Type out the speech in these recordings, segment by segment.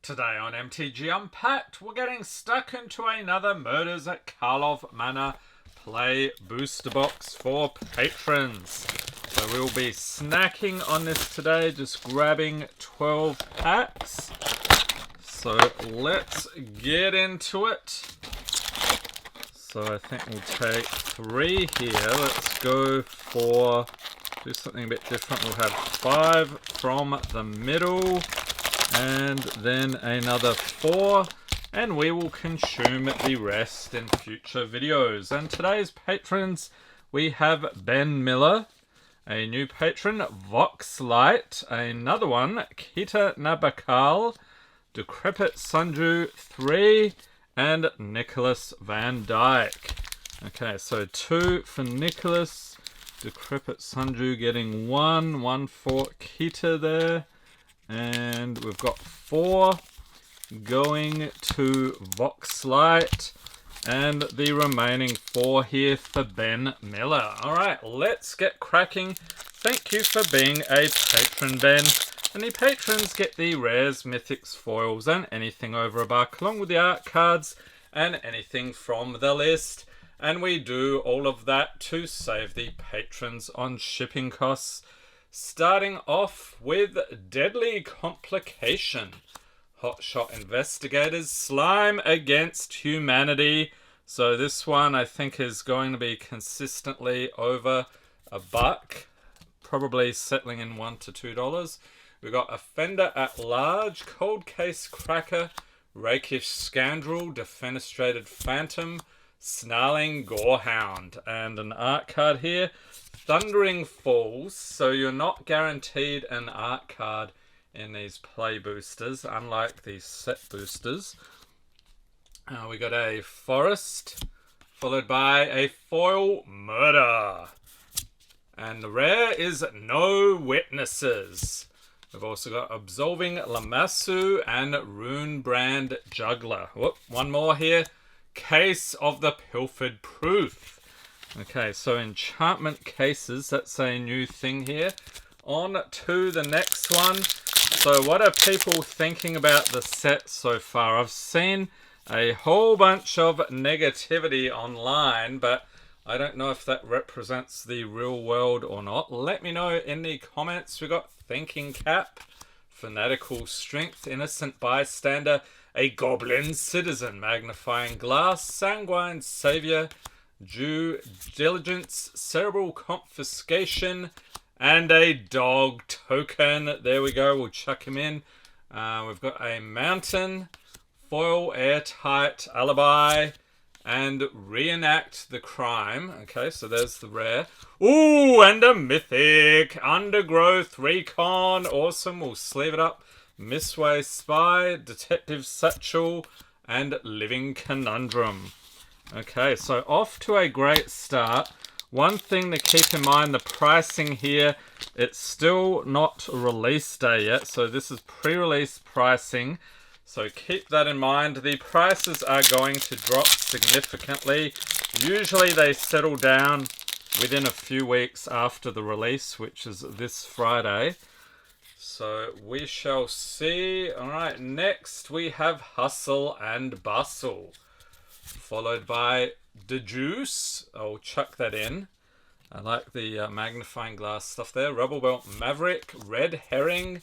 Today on MTG Unpacked, we're getting stuck into another Murders at Karlov Manor Play Booster box for patrons. So we'll be snacking on this today, just grabbing 12 packs. So let's get into it. So I think we'll take 3 here. Let's go for, do something a bit different. We'll have 5 from the middle. And then another 4, and we will consume the rest in future videos. And today's patrons, we have Ben Miller, a new patron, Voxlight, another one, Kita Nabakal, Decrepit Sanju 3, and Nicholas Van Dyke. Okay, so 2 for Nicholas, Decrepit Sanju getting 1 for Kita there. And we've got 4 going to Voxlight, and the remaining 4 here for Ben Miller. Alright, let's get cracking. Thank you for being a patron, Ben. And the patrons get the rares, mythics, foils, and anything over $1, along with the art cards and anything from the list. And we do all of that to save the patrons on shipping costs. Starting off with Deadly Complication. Hotshot Investigators, Slime Against Humanity. So this one I think is going to be consistently over $1. Probably settling in $1 to $2. We've got Offender at Large, Cold Case Cracker, Rakish Scoundrel, Defenestrated Phantom, Snarling Gorehound. And an art card here. Thundering Falls, so you're not guaranteed an art card in these play boosters, unlike these set boosters. We got a Forest, followed by a Foil Murder. And the rare is No Witnesses. We've also got Absolving Lamassu and Runebrand Juggler. Whoop, one more here. Case of the Pilfered Proof. Okay, so enchantment cases, that's a new thing here. On to the next one. So what are people thinking about the set so far? I've seen a whole bunch of negativity online, but I don't know if that represents the real world or not. Let me know in the comments. We got Thinking Cap, Fanatical Strength, Innocent Bystander, a Goblin Citizen, Magnifying Glass, Sanguine Savior, Due Diligence, Cerebral Confiscation, and a Dog Token. There we go, we'll chuck him in. We've got a Mountain, Foil Airtight Alibi, and Reenact the Crime. Okay, so there's the rare. Ooh, and a Mythic, Undergrowth Recon. Awesome, we'll sleeve it up. Missway Spy, Detective Satchel, and Living Conundrum. Okay, so off to a great start. One thing to keep in mind, the pricing here, it's still not release day yet, so this is pre-release pricing. So keep that in mind. The prices are going to drop significantly. Usually they settle down within a few weeks after the release, which is this Friday. So we shall see. Alright, next we have Hustle and Bustle, followed by The Juice. I'll chuck that in. I like the magnifying glass stuff there. Rebel Belt Maverick, Red Herring,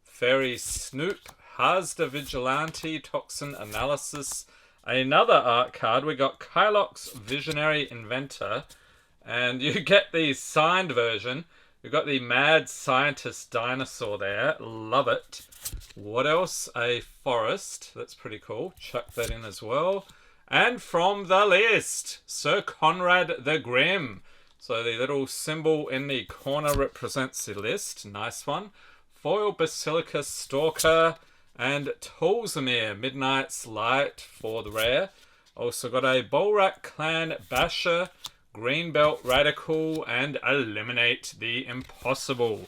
Fairy Snoop, Hazda Vigilante, Toxin Analysis. Another art card. We got Kylox Visionary Inventor. And you get the signed version. We've got the Mad Scientist Dinosaur there. Love it. What else? A Forest. That's pretty cool. Chuck that in as well. And from the list, Sir Conrad the Grim. So the little symbol in the corner represents the list. Nice one. Foil Basilica Stalker and Tolzamir Midnight's Light for the rare. Also got a Bolrak Clan Basher, Greenbelt Radical, and Eliminate the Impossible.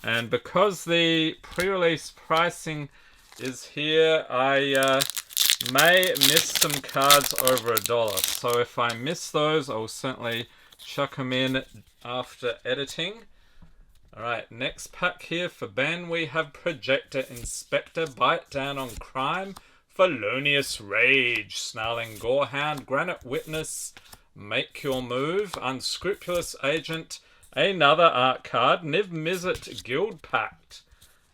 And because the pre-release pricing is here, I may miss some cards over $1. So if I miss those, I'll certainly chuck them in after editing. Alright, next pack here for Ben, we have Projector Inspector, Bite Down on Crime, Felonious Rage, Snarling Gorehound, Granite Witness, Make Your Move, Unscrupulous Agent, another art card, Niv Mizzet Guild Pact.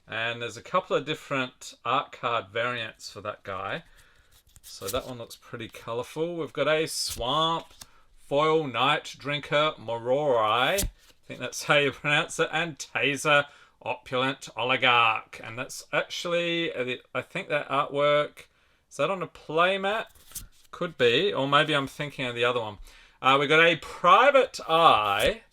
And there's a couple of different art card variants for that guy. So that one looks pretty colourful. We've got a Swamp, Foil Night Drinker, Mororai, I think that's how you pronounce it, and Taser, Opulent Oligarch. And that's actually, I think that artwork, is that on a playmat? Could be, or maybe I'm thinking of the other one. We've got a Private Eye,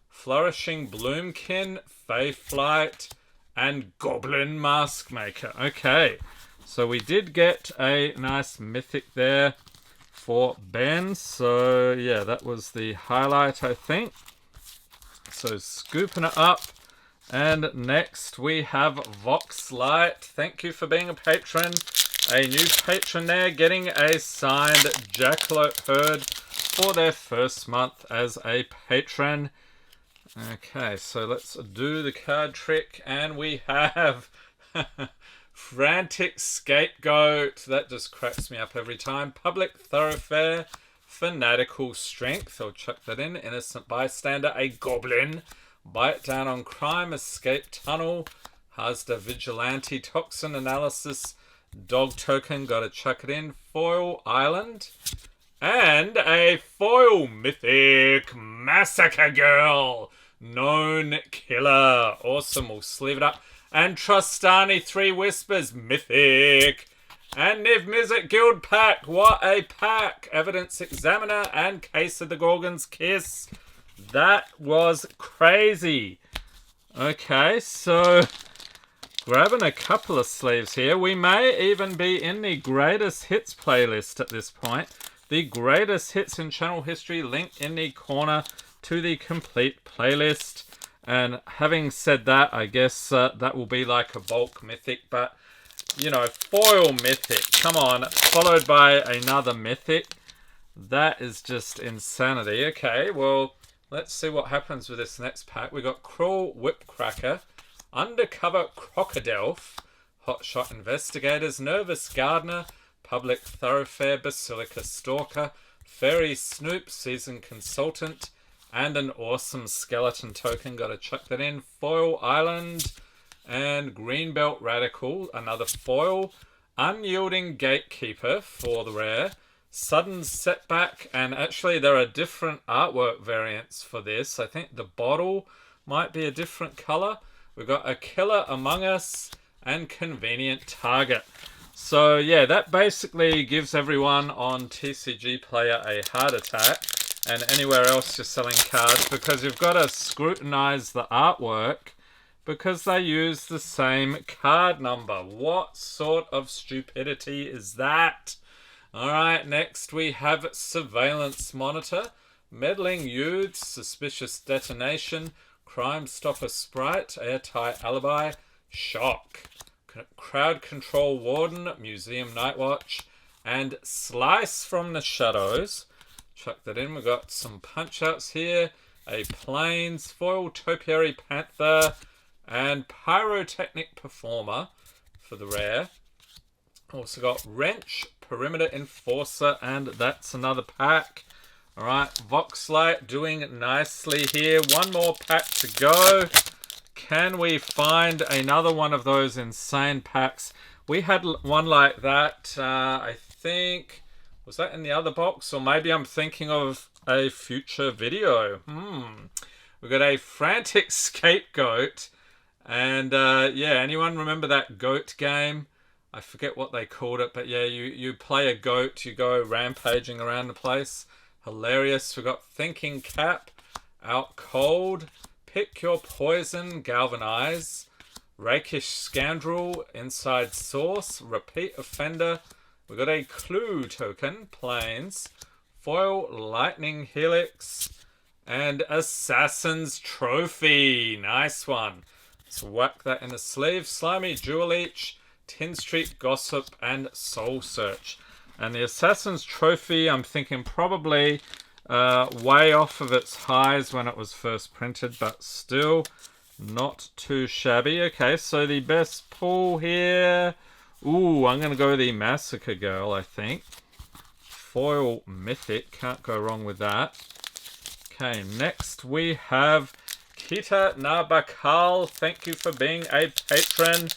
Flourishing Bloomkin, Fey Flight, and Goblin Mask Maker. Okay, so we did get a nice mythic there for Ben. So yeah, that was the highlight, I think. So scooping it up. And next we have Voxlight. Thank you for being a patron. A new patron there getting a signed Jackalope Herd for their first month as a patron. Okay, so let's do the card trick, and we have Frantic Scapegoat. That just cracks me up every time. Public Thoroughfare, Fanatical Strength. I'll chuck that in. Innocent Bystander, a Goblin. Bite Down on Crime, Escape Tunnel, Hazda Vigilante, Toxin Analysis, Dog Token, gotta chuck it in. Foil Island. And a foil mythic, Massacre Girl, Known Killer. Awesome, we'll sleeve it up. And Trustani, Three Whispers, mythic. And Niv Mizzet Guild Pack, what a pack. Evidence Examiner and Case of the Gorgon's Kiss. That was crazy. Okay, so grabbing a couple of sleeves here. We may even be in the greatest hits playlist at this point. The greatest hits in channel history, link in the corner to the complete playlist. And having said that, I guess that will be like a bulk mythic, but you know, foil mythic, come on, followed by another mythic. That is just insanity. Okay, well, let's see what happens with this next pack. We got Cruel Whipcracker, Undercover Crocodile, Hotshot Investigators, Nervous Gardener, Public Thoroughfare, Basilica Stalker, Fairy Snoop, Seasoned Consultant, and an awesome skeleton token. Gotta chuck that in. Foil Island and Greenbelt Radical, another foil. Unyielding Gatekeeper for the rare. Sudden Setback, and actually there are different artwork variants for this. I think the bottle might be a different color. We've got a Killer Among Us and Convenient Target. So yeah, that basically gives everyone on TCG Player a heart attack, and anywhere else you're selling cards, because you've got to scrutinize the artwork because they use the same card number. What sort of stupidity is that? Alright, next we have Surveillance Monitor, Meddling Youths, Suspicious Detonation, Crime Stopper Sprite, Airtight Alibi, Shock, Crowd Control Warden, Museum Nightwatch, and Slice from the Shadows. Chuck that in. We've got some punch-outs here, a Plains, Foil Topiary Panther, and Pyrotechnic Performer for the rare. Also got Wrench, Perimeter Enforcer, and that's another pack. Alright, Voxlight doing nicely here. One more pack to go. Can we find another one of those insane packs? We had one like that, I think, was that in the other box? Or maybe I'm thinking of a future video. We've got a Frantic Scapegoat. And yeah, anyone remember that goat game? I forget what they called it, but yeah, you play a goat, you go rampaging around the place. Hilarious. We've got Thinking Cap, Out Cold, Pick Your Poison, Galvanize, Rakish Scoundrel, Inside Source, Repeat Offender. We've got a Clue token, Plains, Foil Lightning Helix, and Assassin's Trophy. Nice one. Let's whack that in the sleeve. Slimy Jewel Leech, Tin Street Gossip, and Soul Search. And the Assassin's Trophy, I'm thinking probably way off of its highs when it was first printed, but still Not too shabby. Okay, so the best pull here. Ooh, I'm going to go the Massacre Girl, I think. Foil Mythic. Can't go wrong with that. Okay, next we have Kita Nabakal. Thank you for being a patron.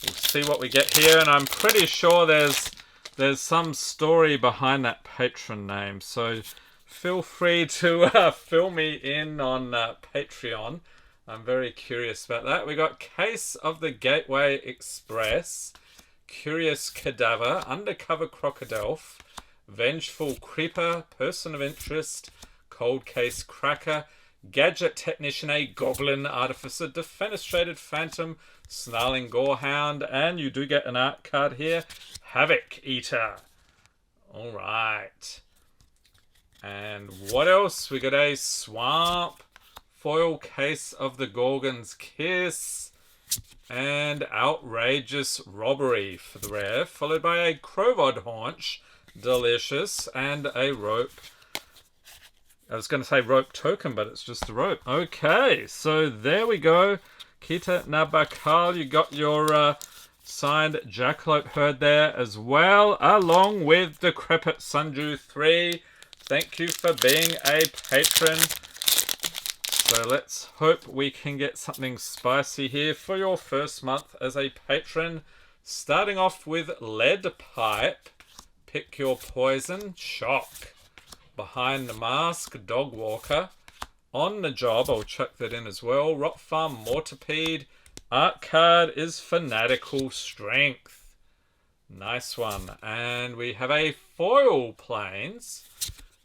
We'll see what we get here, and I'm pretty sure there's some story behind that patron name. So feel free to fill me in on Patreon. I'm very curious about that. We got Case of the Gateway Express, Curious Cadaver, Undercover Crocodile, Vengeful Creeper, Person of Interest, Cold Case Cracker, Gadget Technician, a Goblin Artificer, Defenestrated Phantom, Snarling Gorehound, and you do get an art card here, Havoc Eater. Alright. And what else? We got a Swamp, Foil Case of the Gorgon's Kiss, and Outrageous Robbery for the rare, followed by a Crovod Haunch, Delicious, and a Rope. I was going to say rope token, but it's just a rope. Okay, so there we go. Kita Nabakal, you got your signed Jackalope Herd there as well, along with Decrepit Sundew 3. Thank you for being a patron. So let's hope we can get something spicy here for your first month as a patron. Starting off with Lead Pipe. Pick your poison. Shock. Behind the Mask, Dog Walker. On the Job, I'll chuck that in as well. Rock Farm, Mortipede. Art card is Fanatical Strength. Nice one. And we have a Foil Plains.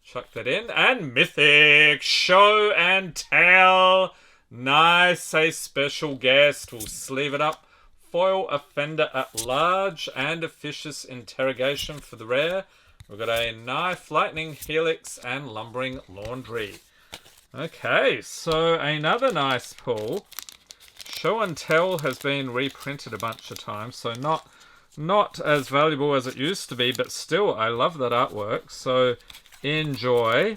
Chuck that in. And Mythic, Show and Tell. Nice. A special guest. We'll sleeve it up. Foil Offender at Large. And a Vicious Interrogation for the rare. We've got a Knife, Lightning, Helix, and Lumbering Laundry. Okay, so another nice pull. Show and Tell has been reprinted a bunch of times, so not as valuable as it used to be, but still, I love that artwork, so enjoy.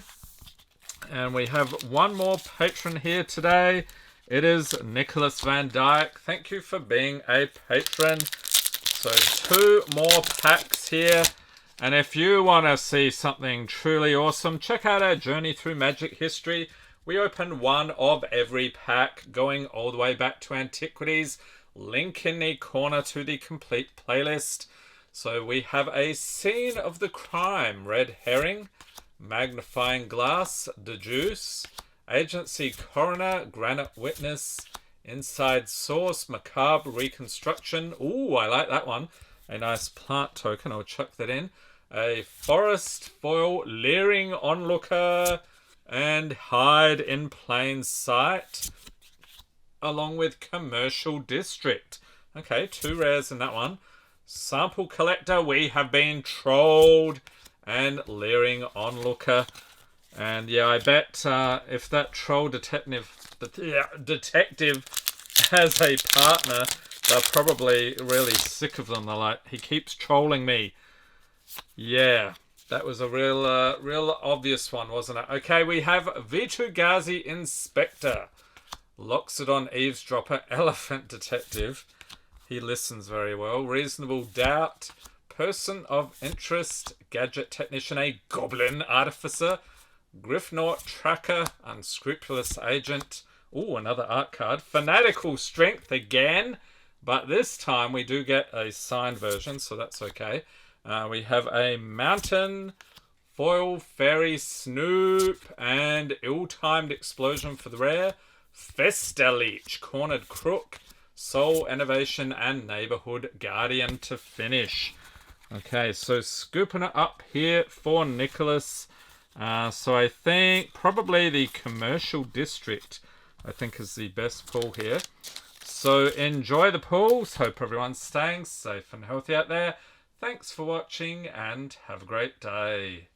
And we have one more patron here today. It is Nicholas Van Dyke. Thank you for being a patron. So 2 more packs here. And if you want to see something truly awesome, check out our Journey Through Magic History. We open one of every pack, going all the way back to Antiquities. Link in the corner to the complete playlist. So we have a Scene of the Crime, Red Herring, Magnifying Glass, Deduce, Agency Coroner, Granite Witness, Inside Source, Macabre Reconstruction. Ooh, I like that one. A nice plant token, I'll chuck that in. A Forest Foil, Leering Onlooker, and Hide in Plain Sight, along with Commercial District. Okay, 2 rares in that one. Sample Collector, We Have Been Trolled, and Leering Onlooker. And yeah, I bet if that troll detective has a partner, they're probably really sick of them. They're like, he keeps trolling me. Yeah, that was a real obvious one, wasn't it? Okay, we have Vitu-Ghazi Inspector, Loxodon Eavesdropper, Elephant Detective. He listens very well. Reasonable Doubt, Person of Interest, Gadget Technician, a Goblin Artificer, Griffnaut Tracker, Unscrupulous Agent. Ooh, another art card. Fanatical Strength again, but this time we do get a signed version, so that's okay. We have a Mountain, Foil Fairy Snoop, and Ill-Timed Explosion for the rare. Festa Leech, Cornered Crook, Soul Innovation, and Neighborhood Guardian to finish. Okay, so scooping it up here for Nicholas. So I think probably the Commercial District, I think, is the best pull here. So enjoy the pulls. Hope everyone's staying safe and healthy out there. Thanks for watching and have a great day.